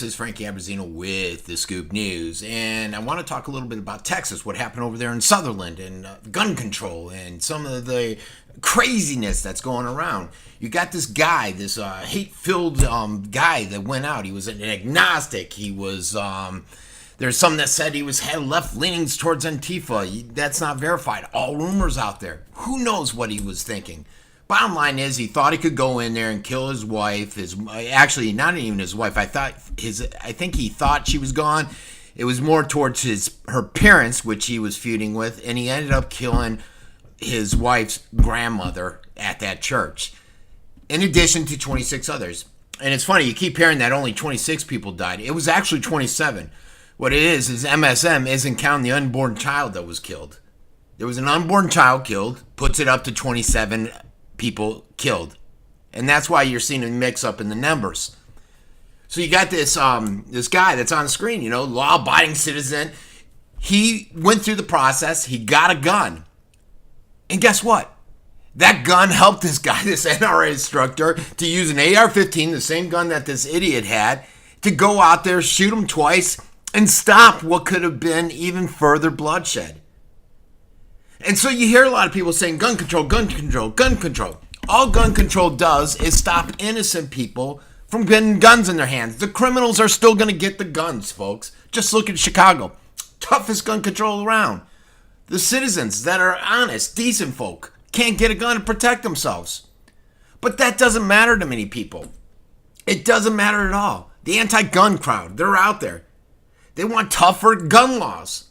this is Frankie Abbruzzino with the Scoop News, and I want to talk a little bit about Texas, what happened over there in Sutherland, and gun control, and some of the craziness that's going around. You got this guy, this hate-filled guy that went out. He was an agnostic. He was, there's some that said he had left leanings towards Antifa. That's not verified. All rumors out there. Who knows what he was thinking? Bottom line is, he thought he could go in there and kill his wife. Actually, not even his wife. I think he thought she was gone. It was more towards her parents, which he was feuding with, and he ended up killing his wife's grandmother at that church, in addition to 26 others. And it's funny, you keep hearing that only 26 people died. It was actually 27. What it is MSM isn't counting the unborn child that was killed. There was an unborn child killed, puts it up to 27 people killed, and that's why you're seeing a mix-up in the numbers. So you got this guy that's on the screen, law-abiding citizen. He went through the process. He got a gun, and guess what? That gun helped this guy, this NRA instructor, to use an AR-15, the same gun that this idiot had, to go out there, shoot him twice, and stop what could have been even further bloodshed. And so you hear a lot of people saying gun control, gun control, gun control. All gun control does is stop innocent people from getting guns in their hands. The criminals are still going to get the guns, folks. Just look at Chicago. Toughest gun control around. The citizens that are honest, decent folk can't get a gun to protect themselves. But that doesn't matter to many people. It doesn't matter at all. The anti-gun crowd, they're out there. They want tougher gun laws.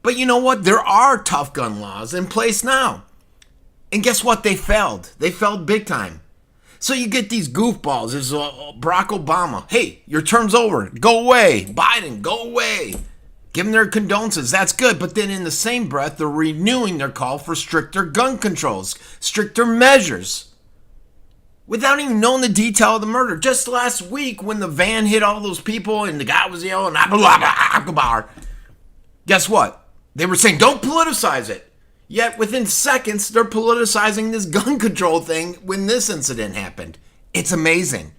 But you know what? There are tough gun laws in place now. And guess what? They failed. They failed big time. So you get these goofballs. There's Barack Obama. Hey, your term's over. Go away. Biden, go away. Give them their condolences. That's good. But then in the same breath, they're renewing their call for stricter gun controls, stricter measures, without even knowing the detail of the murder. Just last week when the van hit all those people and the guy was yelling, Akbar, guess what? They were saying, don't politicize it. Yet within seconds, they're politicizing this gun control thing when this incident happened. It's amazing.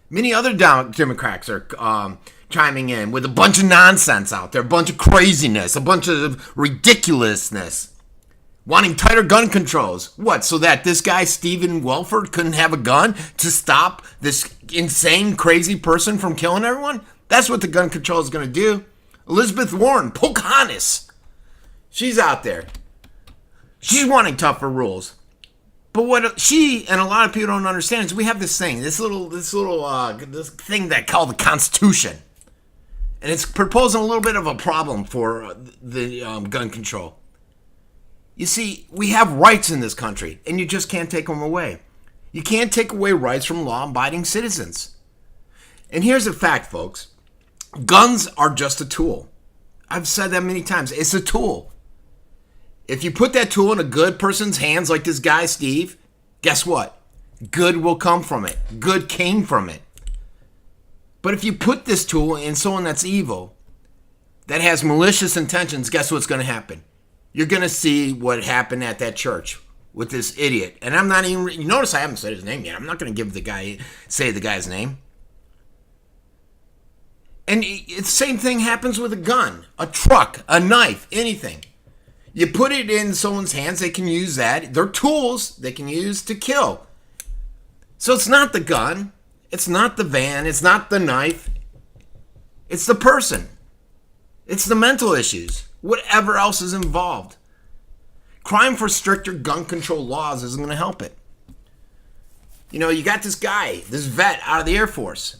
Many other Democrats are chiming in with a bunch of nonsense out there, a bunch of craziness, a bunch of ridiculousness, wanting tighter gun controls. What, so that this guy, Stephen Welford, couldn't have a gun to stop this insane, crazy person from killing everyone? That's what the gun control is going to do. Elizabeth Warren, Pocahontas, she's out there. She's wanting tougher rules. But what she and a lot of people don't understand is we have this thing, this thing that called the Constitution. And it's proposing a little bit of a problem for the gun control. You see, we have rights in this country, and you just can't take them away. You can't take away rights from law-abiding citizens. And here's a fact, folks. Guns are just a tool. I've said that many times. It's a tool. If you put that tool in a good person's hands, like this guy, Steve, guess what? Good will come from it. Good came from it. But if you put this tool in someone that's evil, that has malicious intentions, guess what's going to happen? You're going to see what happened at that church with this idiot. And I'm not even, you notice I haven't said his name yet. I'm not going to say the guy's name. And the same thing happens with a gun, a truck, a knife, anything. You put it in someone's hands, they can use that. They're tools they can use to kill. So it's not the gun, it's not the van, it's not the knife. It's the person. It's the mental issues, whatever else is involved. Crime for stricter gun control laws isn't going to help it. You got this guy, this vet out of the Air Force.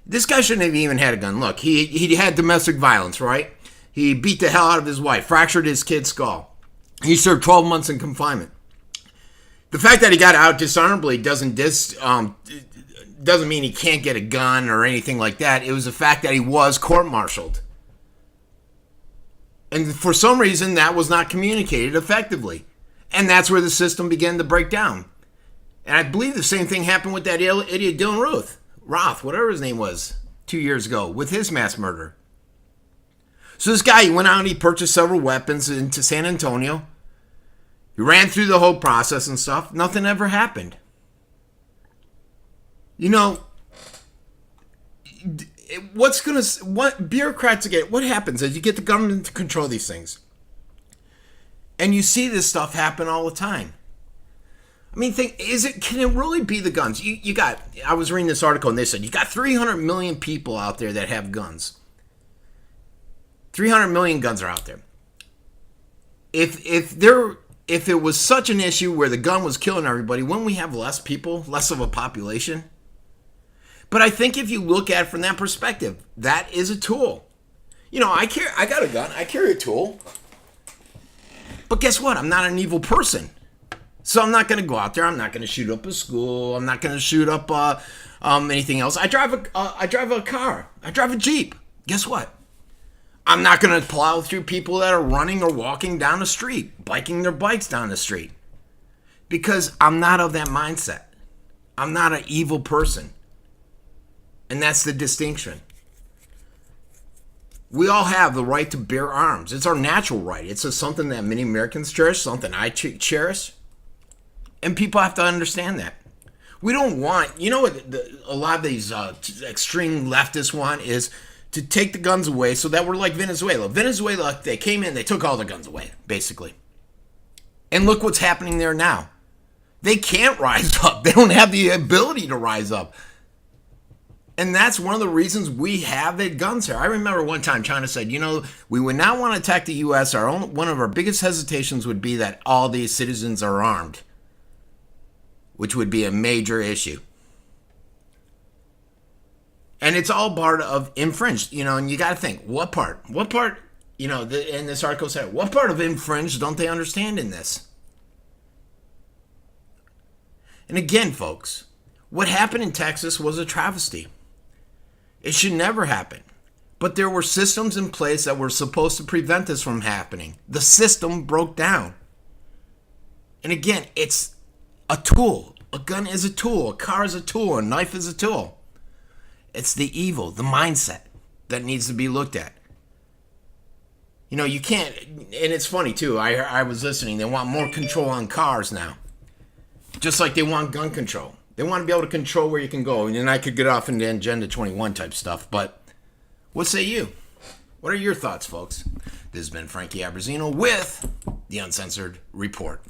This guy shouldn't have even had a gun. Look, he had domestic violence, right? He beat the hell out of his wife, fractured his kid's skull. He served 12 months in confinement. The fact that he got out dishonorably doesn't mean he can't get a gun or anything like that. It was the fact that he was court-martialed. And for some reason, that was not communicated effectively. And that's where the system began to break down. And I believe the same thing happened with that idiot Dylan Roth, whatever his name was, 2 years ago, with his mass murder. So this guy, he went out and he purchased several weapons into San Antonio. He ran through the whole process and stuff. Nothing ever happened. what bureaucrats get, what happens is you get the government to control these things. And you see this stuff happen all the time. I mean, can it really be the guns? I was reading this article and they said you got 300 million people out there that have guns. 300 million guns are out there. If it was such an issue where the gun was killing everybody, wouldn't we have less people, less of a population? But I think if you look at it from that perspective, that is a tool. I got a gun, I carry a tool. But guess what? I'm not an evil person. So I'm not going to go out there. I'm not going to shoot up a school. I'm not going to shoot up anything else. I drive a car. I drive a Jeep. Guess what? I'm not going to plow through people that are running or walking down the street, biking their bikes down the street. Because I'm not of that mindset. I'm not an evil person. And that's the distinction. We all have the right to bear arms. It's our natural right. It's something that many Americans cherish, something I cherish. And people have to understand that. We don't want, what a lot of these extreme leftists want is to take the guns away so that we're like Venezuela. Venezuela, they came in, they took all the guns away, basically. And look what's happening there now. They can't rise up. They don't have the ability to rise up. And that's one of the reasons we have the guns here. I remember one time China said, we would not want to attack the U.S. One of our biggest hesitations would be that all these citizens are armed, which would be a major issue. And it's all part of infringed, and you got to think, what part, and this article said, what part of infringed don't they understand in this? And again, folks, what happened in Texas was a travesty. It should never happen. But there were systems in place that were supposed to prevent this from happening. The system broke down. And again, it's a tool. A gun is a tool. A car is a tool. A knife is a tool. It's the evil, the mindset that needs to be looked at. You can't, and it's funny too. I was listening. They want more control on cars now. Just like they want gun control. They want to be able to control where you can go. And I could get off into Agenda 21 type stuff. But what say you? What are your thoughts, folks? This has been Frankie Abbruzzino with the Uncensored Report.